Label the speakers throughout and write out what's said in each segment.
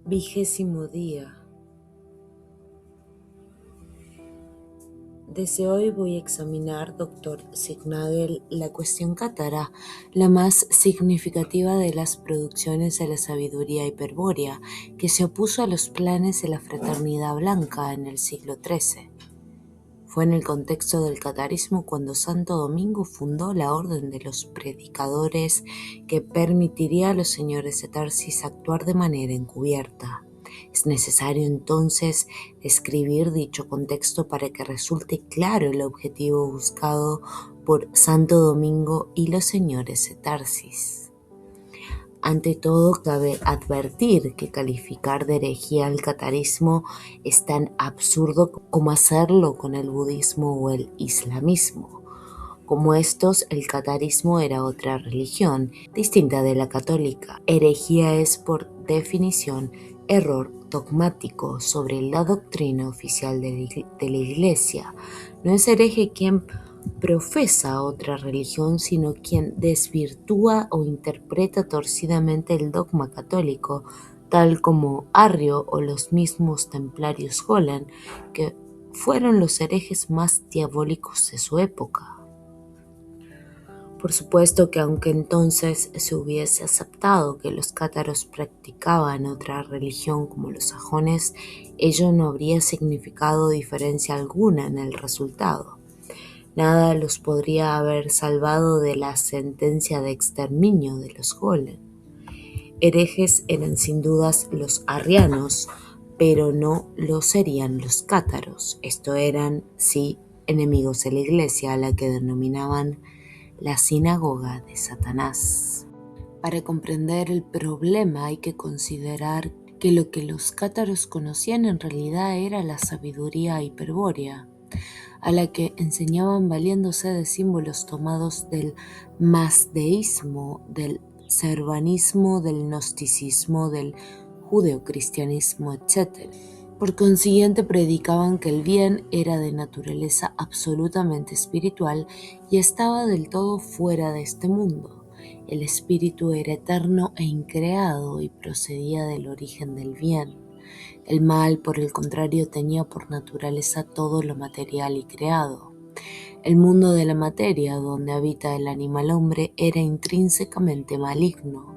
Speaker 1: 20º día. Desde hoy voy a examinar, Dr. Zignagel, la cuestión cátara, la más significativa de las producciones de la sabiduría hiperbórea, que se opuso a los planes de la Fraternidad Blanca en el siglo XIII. Fue en el contexto del catarismo cuando Santo Domingo fundó la Orden de los Predicadores, que permitiría a los señores de Tarsis actuar de manera encubierta. Es necesario entonces describir dicho contexto para que resulte claro el objetivo buscado por Santo Domingo y los señores de Tarsis. Ante todo, cabe advertir que calificar de herejía al catarismo es tan absurdo como hacerlo con el budismo o el islamismo. Como estos, el catarismo era otra religión, distinta de la católica. Herejía es, por definición, error dogmático sobre la doctrina oficial de la Iglesia. No es hereje quien profesa otra religión, sino quien desvirtúa o interpreta torcidamente el dogma católico, tal como Arrio o los mismos templarios Holland, que fueron los herejes más diabólicos de su época. Por supuesto que aunque entonces se hubiese aceptado que los cátaros practicaban otra religión como los sajones, ello no habría significado diferencia alguna en el resultado. Nada los podría haber salvado de la sentencia de exterminio de los Golem. Herejes eran sin dudas los arrianos, pero no lo serían los cátaros. Esto eran, sí, enemigos de la Iglesia, a la que denominaban la sinagoga de Satanás. Para comprender el problema hay que considerar que lo que los cátaros conocían en realidad era la sabiduría hiperbórea, a la que enseñaban valiéndose de símbolos tomados del mazdeísmo, del servanismo, del gnosticismo, del judeocristianismo, etc. Por consiguiente, predicaban que el bien era de naturaleza absolutamente espiritual y estaba del todo fuera de este mundo. El espíritu era eterno e increado y procedía del origen del bien. El mal, por el contrario, tenía por naturaleza todo lo material y creado. El mundo de la materia, donde habita el animal hombre, era intrínsecamente maligno.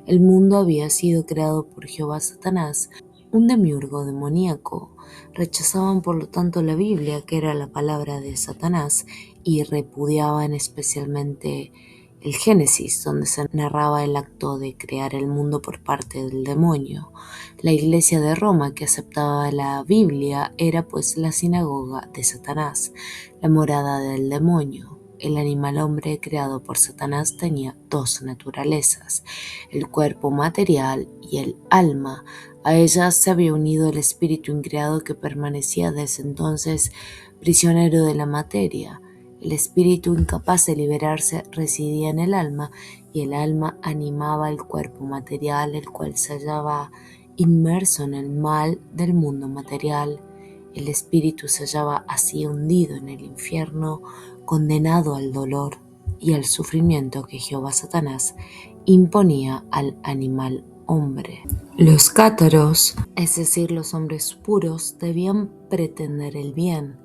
Speaker 1: El mundo había sido creado por Jehová Satanás, un demiurgo demoníaco. Rechazaban por lo tanto la Biblia, que era la palabra de Satanás, y repudiaban especialmente el Génesis, donde se narraba el acto de crear el mundo por parte del demonio. La Iglesia de Roma, que aceptaba la Biblia, era pues la sinagoga de Satanás, la morada del demonio. El animal hombre creado por Satanás tenía dos naturalezas, el cuerpo material y el alma. A ellas se había unido el espíritu increado que permanecía desde entonces prisionero de la materia. El espíritu, incapaz de liberarse, residía en el alma, y el alma animaba el cuerpo material, el cual se hallaba inmerso en el mal del mundo material. El espíritu se hallaba así hundido en el infierno, condenado al dolor y al sufrimiento que Jehová Satanás imponía al animal hombre. Los cátaros, es decir, los hombres puros, debían pretender el bien.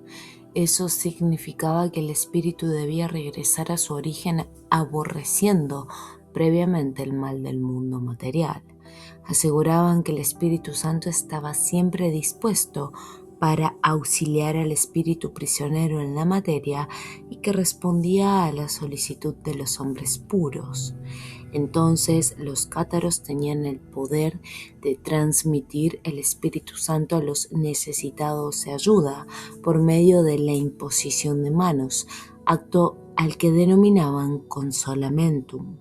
Speaker 1: Eso significaba que el espíritu debía regresar a su origen aborreciendo previamente el mal del mundo material. Aseguraban que el Espíritu Santo estaba siempre dispuesto para auxiliar al espíritu prisionero en la materia y que respondía a la solicitud de los hombres puros. Entonces los cátaros tenían el poder de transmitir el Espíritu Santo a los necesitados de ayuda por medio de la imposición de manos, acto al que denominaban consolamentum.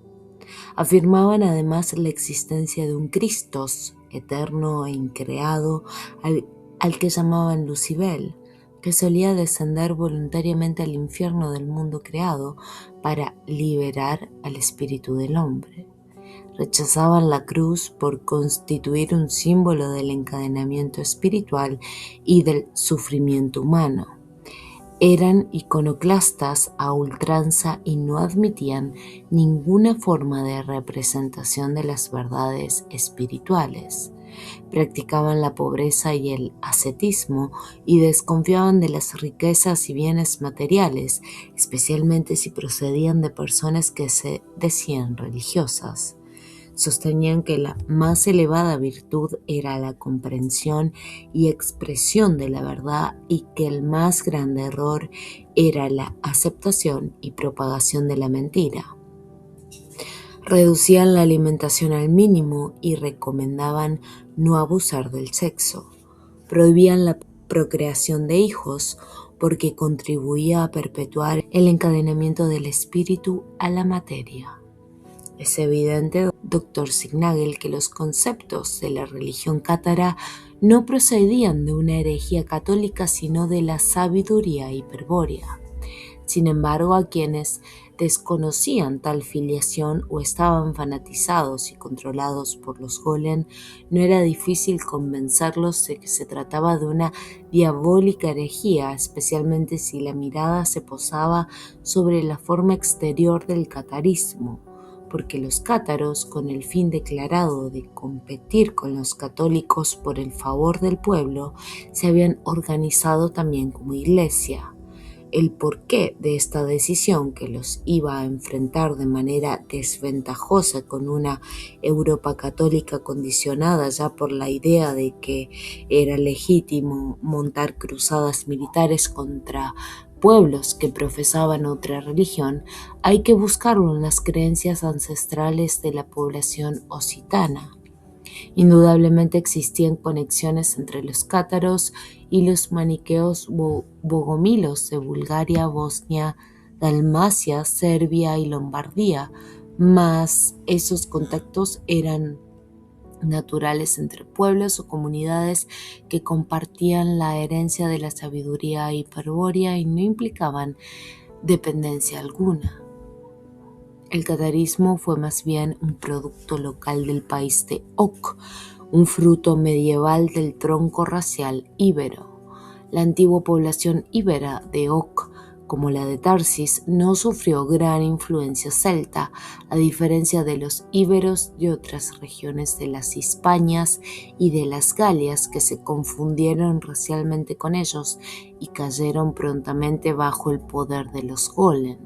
Speaker 1: Afirmaban además la existencia de un Christos eterno e increado, al que llamaban Lucibel, que solía descender voluntariamente al infierno del mundo creado para liberar al espíritu del hombre. Rechazaban la cruz por constituir un símbolo del encadenamiento espiritual y del sufrimiento humano. Eran iconoclastas a ultranza y no admitían ninguna forma de representación de las verdades espirituales. Practicaban la pobreza y el ascetismo y desconfiaban de las riquezas y bienes materiales, especialmente si procedían de personas que se decían religiosas. Sostenían que la más elevada virtud era la comprensión y expresión de la verdad y que el más grande error era la aceptación y propagación de la mentira. Reducían la alimentación al mínimo y recomendaban no abusar del sexo. Prohibían la procreación de hijos porque contribuía a perpetuar el encadenamiento del espíritu a la materia. Es evidente, Dr. Signagel, que los conceptos de la religión cátara no procedían de una herejía católica, sino de la sabiduría hiperbórea. Sin embargo, a quienes desconocían tal filiación o estaban fanatizados y controlados por los golem, no era difícil convencerlos de que se trataba de una diabólica herejía, especialmente si la mirada se posaba sobre la forma exterior del catarismo, porque los cátaros, con el fin declarado de competir con los católicos por el favor del pueblo, se habían organizado también como iglesia. El porqué de esta decisión, que los iba a enfrentar de manera desventajosa con una Europa católica condicionada ya por la idea de que era legítimo montar cruzadas militares contra pueblos que profesaban otra religión, hay que buscarlo en las creencias ancestrales de la población occitana. Indudablemente existían conexiones entre los cátaros y los maniqueos bogomilos de Bulgaria, Bosnia, Dalmacia, Serbia y Lombardía, mas esos contactos eran naturales entre pueblos o comunidades que compartían la herencia de la sabiduría hiperbórea y no implicaban dependencia alguna. El catarismo fue más bien un producto local del país de Oc, un fruto medieval del tronco racial íbero. La antigua población íbera de Oc, como la de Tarsis, no sufrió gran influencia celta, a diferencia de los íberos de otras regiones de las Hispanias y de las Galias, que se confundieron racialmente con ellos y cayeron prontamente bajo el poder de los golem.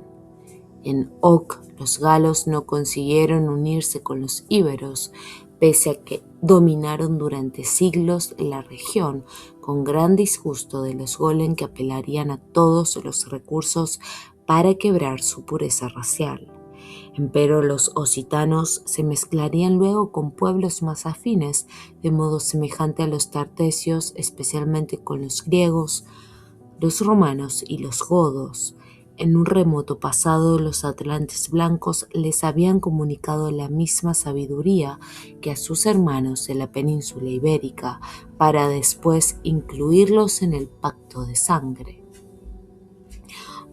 Speaker 1: En Oc, los galos no consiguieron unirse con los íberos, pese a que dominaron durante siglos la región, con gran disgusto de los golem que apelarían a todos los recursos para quebrar su pureza racial. Empero los occitanos se mezclarían luego con pueblos más afines, de modo semejante a los tartesios, especialmente con los griegos, los romanos y los godos. En un remoto pasado, los atlantes blancos les habían comunicado la misma sabiduría que a sus hermanos de la península ibérica, para después incluirlos en el pacto de sangre.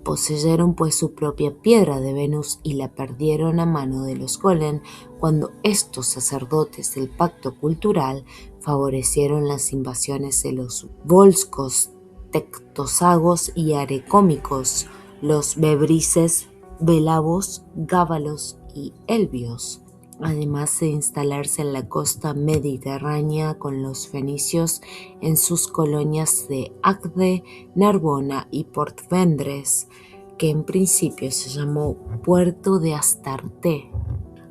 Speaker 1: Poseyeron pues su propia piedra de Venus y la perdieron a mano de los golem cuando estos sacerdotes del pacto cultural favorecieron las invasiones de los volscos, tectosagos y arecómicos, los bebrices, belavos, gábalos y elbios, además de instalarse en la costa mediterránea con los fenicios en sus colonias de Agde, Narbona y Portvendres, que en principio se llamó Puerto de Astarte.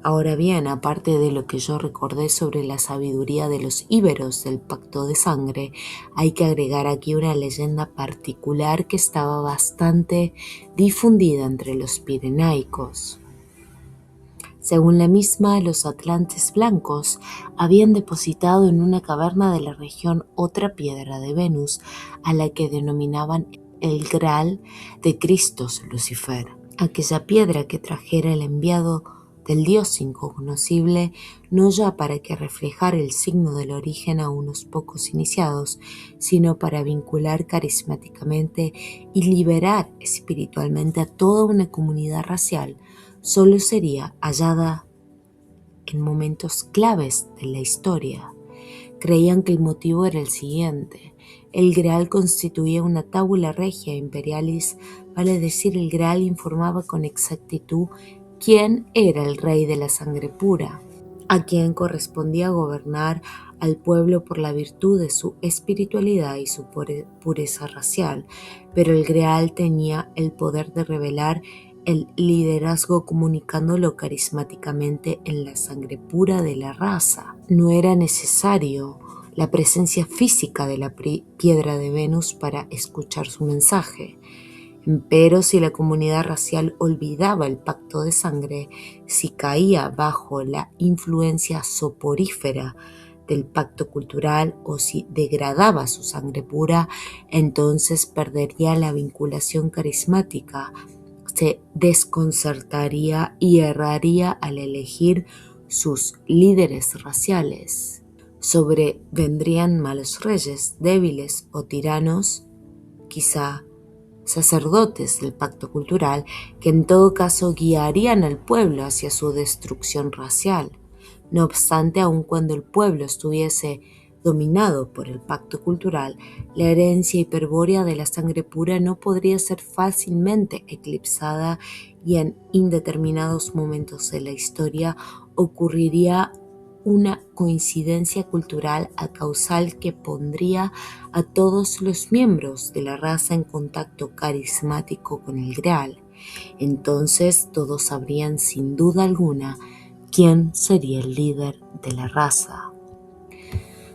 Speaker 1: Ahora bien, aparte de lo que yo recordé sobre la sabiduría de los íberos del pacto de sangre, hay que agregar aquí una leyenda particular que estaba bastante difundida entre los pirenaicos. Según la misma, los atlantes blancos habían depositado en una caverna de la región otra piedra de Venus, a la que denominaban el Graal de Christos Lucifer. Aquella piedra que trajera el enviado del Dios incognoscible, no ya para que reflejara el signo del origen a unos pocos iniciados, sino para vincular carismáticamente y liberar espiritualmente a toda una comunidad racial, solo sería hallada en momentos claves de la historia. Creían que el motivo era el siguiente: el Graal constituía una tabula regia imperialis, vale decir, el Graal informaba con exactitud quién era el rey de la sangre pura. a quien correspondía gobernar al pueblo por la virtud de su espiritualidad y su pureza racial, pero el Greal tenía el poder de revelar el liderazgo comunicándolo carismáticamente en la sangre pura de la raza. No era necesario la presencia física de la piedra de Venus para escuchar su mensaje. Pero si la comunidad racial olvidaba el pacto de sangre, si caía bajo la influencia soporífera del pacto cultural o si degradaba su sangre pura, entonces perdería la vinculación carismática, se desconcertaría y erraría al elegir sus líderes raciales. Sobrevendrían malos reyes, débiles o tiranos, quizá sacerdotes del pacto cultural, que en todo caso guiarían al pueblo hacia su destrucción racial. No obstante, aun cuando el pueblo estuviese dominado por el pacto cultural, la herencia hiperbórea de la sangre pura no podría ser fácilmente eclipsada y en indeterminados momentos de la historia ocurriría una coincidencia cultural causal que pondría a todos los miembros de la raza en contacto carismático con el Graal. Entonces todos sabrían sin duda alguna quién sería el líder de la raza.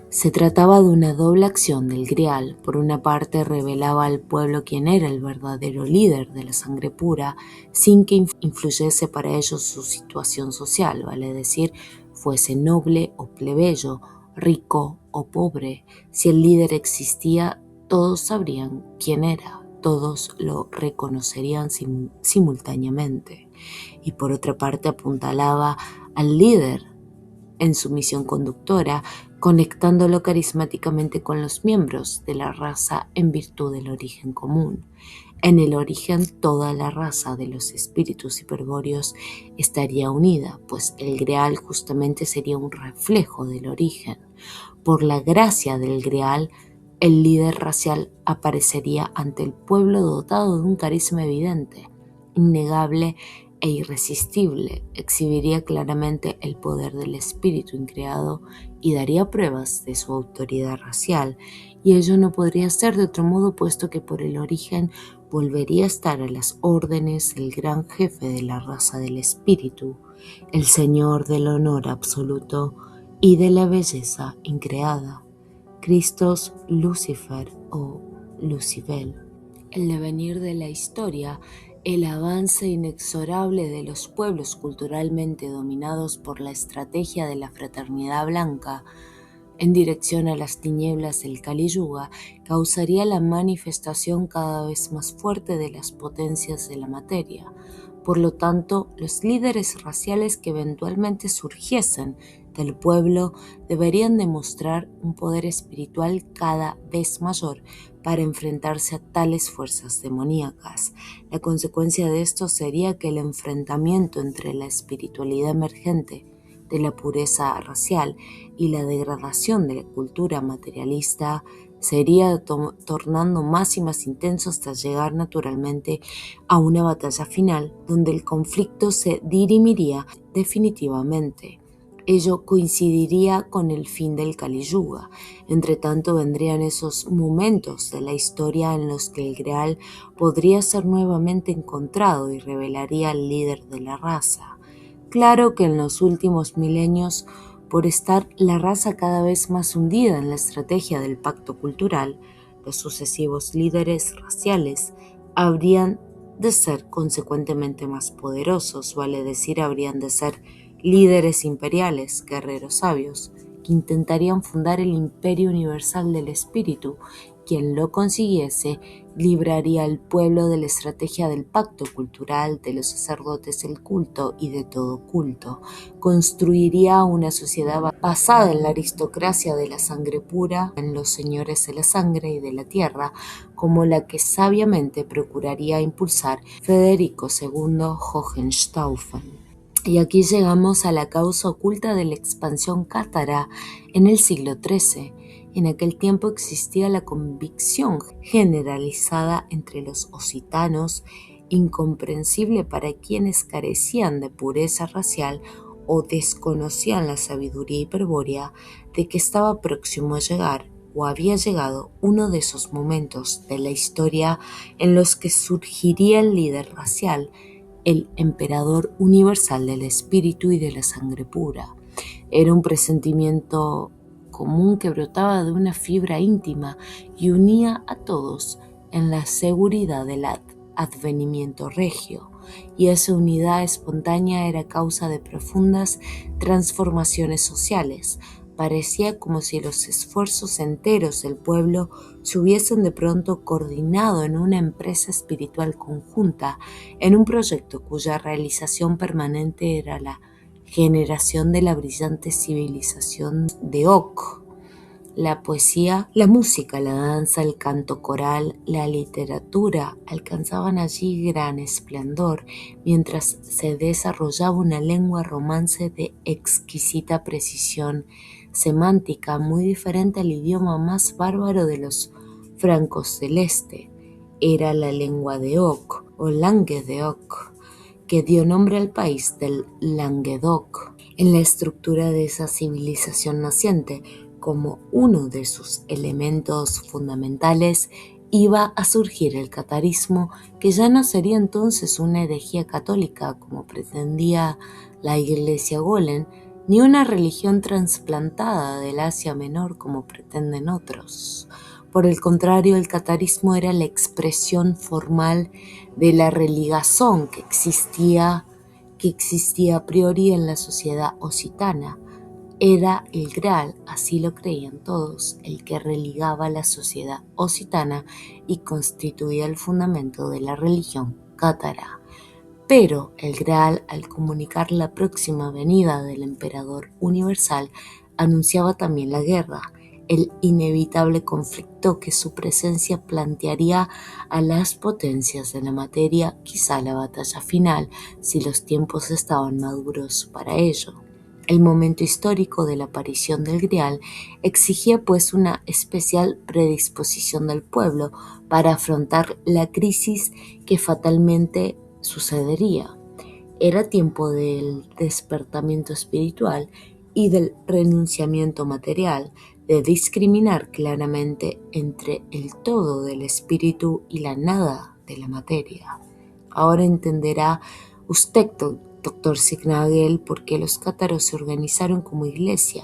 Speaker 1: Se trataba de una doble acción del Grial. Por una parte revelaba al pueblo quién era el verdadero líder de la sangre pura, sin que influyese para ellos su situación social, vale decir, fuese noble o plebeyo, rico o pobre. Si el líder existía, todos sabrían quién era, todos lo reconocerían simultáneamente. Y por otra parte apuntalaba al líder en su misión conductora, conectándolo carismáticamente con los miembros de la raza en virtud del origen común. En el origen, toda la raza de los espíritus hiperbóreos estaría unida, pues el Greal justamente sería un reflejo del origen. Por la gracia del Greal, el líder racial aparecería ante el pueblo dotado de un carisma evidente, innegable e irresistible, exhibiría claramente el poder del espíritu increado y daría pruebas de su autoridad racial, y ello no podría ser de otro modo puesto que por el origen volvería a estar a las órdenes del gran jefe de la raza del espíritu, el señor del honor absoluto y de la belleza increada, Christos Lucifer o Lucibel. El devenir de la historia, el avance inexorable de los pueblos culturalmente dominados por la estrategia de la fraternidad blanca en dirección a las tinieblas del Kali Yuga, causaría la manifestación cada vez más fuerte de las potencias de la materia. Por lo tanto, los líderes raciales que eventualmente surgiesen del pueblo deberían demostrar un poder espiritual cada vez mayor para enfrentarse a tales fuerzas demoníacas. La consecuencia de esto sería que el enfrentamiento entre la espiritualidad emergente de la pureza racial y la degradación de la cultura materialista sería tornando más y más intenso hasta llegar naturalmente a una batalla final donde el conflicto se dirimiría definitivamente. Ello coincidiría con el fin del Kali Yuga. Entre tanto vendrían esos momentos de la historia en los que el Graal podría ser nuevamente encontrado y revelaría al líder de la raza. Claro que en los últimos milenios, por estar la raza cada vez más hundida en la estrategia del pacto cultural, los sucesivos líderes raciales habrían de ser consecuentemente más poderosos, vale decir, habrían de ser líderes imperiales, guerreros sabios, que intentarían fundar el imperio universal del espíritu. Quien lo consiguiese libraría al pueblo de la estrategia del pacto cultural, de los sacerdotes del culto y de todo culto. Construiría una sociedad basada en la aristocracia de la sangre pura, en los señores de la sangre y de la tierra, como la que sabiamente procuraría impulsar Federico II Hohenstaufen. Y aquí llegamos a la causa oculta de la expansión cátara en el siglo XIII. En aquel tiempo existía la convicción generalizada entre los occitanos, incomprensible para quienes carecían de pureza racial o desconocían la sabiduría hiperbórea de que estaba próximo a llegar o había llegado uno de esos momentos de la historia en los que surgiría el líder racial, el emperador universal del espíritu y de la sangre pura. Era un presentimiento común que brotaba de una fibra íntima y unía a todos en la seguridad del advenimiento regio, y esa unidad espontánea era causa de profundas transformaciones sociales. Parecía como si los esfuerzos enteros del pueblo se hubiesen de pronto coordinado en una empresa espiritual conjunta, en un proyecto cuya realización permanente era la generación de la brillante civilización de Ok. La poesía, la música, la danza, el canto coral, la literatura alcanzaban allí gran esplendor, mientras se desarrollaba una lengua romance de exquisita precisión semántica, muy diferente al idioma más bárbaro de los francos del este. Era la lengua de Ok, o Languedoc, que dio nombre al país del Languedoc. En la estructura de esa civilización naciente, como uno de sus elementos fundamentales, iba a surgir el catarismo, que ya no sería entonces una herejía católica como pretendía la Iglesia Golem, ni una religión trasplantada del Asia Menor como pretenden otros. Por el contrario, el catarismo era la expresión formal de la religazón que existía a priori en la sociedad occitana. Era el Graal, así lo creían todos, el que religaba la sociedad occitana y constituía el fundamento de la religión cátara. Pero el Graal, al comunicar la próxima venida del emperador universal, anunciaba también la guerra, el inevitable conflicto que su presencia plantearía a las potencias de la materia, quizá la batalla final, si los tiempos estaban maduros para ello. El momento histórico de la aparición del Grial exigía pues una especial predisposición del pueblo para afrontar la crisis que fatalmente sucedería. Era tiempo del despertamiento espiritual y del renunciamiento material, de discriminar claramente entre el todo del espíritu y la nada de la materia. Ahora entenderá usted, doctor Signagel, por qué los cátaros se organizaron como iglesia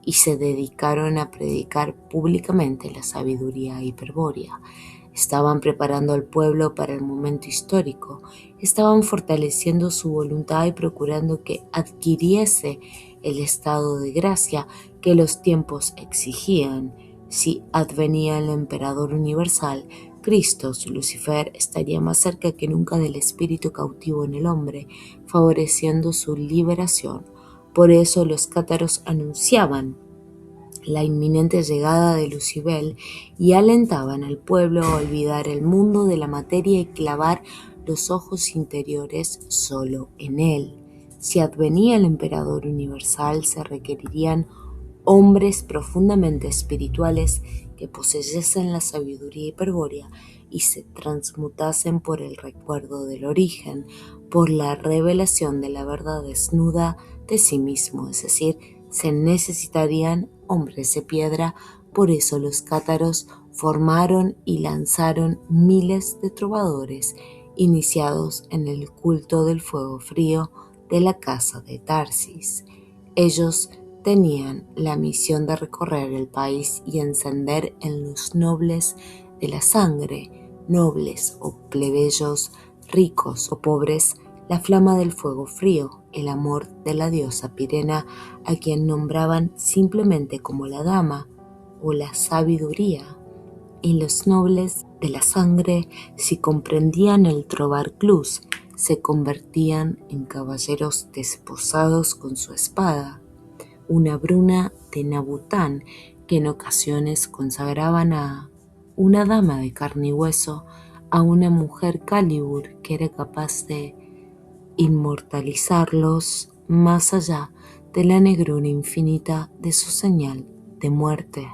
Speaker 1: y se dedicaron a predicar públicamente la sabiduría hiperbórea. Estaban preparando al pueblo para el momento histórico, estaban fortaleciendo su voluntad y procurando que adquiriese el estado de gracia que los tiempos exigían. Si advenía el emperador universal, Cristo, Lucifer, estaría más cerca que nunca del espíritu cautivo en el hombre, favoreciendo su liberación. Por eso los cátaros anunciaban la inminente llegada de Lucibel y alentaban al pueblo a olvidar el mundo de la materia y clavar los ojos interiores solo en él. Si advenía el emperador universal, se requerirían hombres profundamente espirituales que poseyesen la sabiduría hiperbórea y se transmutasen por el recuerdo del origen, por la revelación de la verdad desnuda de sí mismo, es decir, se necesitarían hombres de piedra. Por eso los cátaros formaron y lanzaron miles de trovadores iniciados en el culto del fuego frío de la casa de Tarsis. Ellos tenían la misión de recorrer el país y encender en los nobles de la sangre, nobles o plebeyos, ricos o pobres, la flama del fuego frío, el amor de la diosa Pirena, a quien nombraban simplemente como la dama o la sabiduría. Y los nobles de la sangre, si comprendían el trovar clus, se convertían en caballeros desposados con su espada, una bruna de Nabután, que en ocasiones consagraban a una dama de carne y hueso, a una mujer Calibur que era capaz de inmortalizarlos más allá de la negrura infinita de su señal de muerte.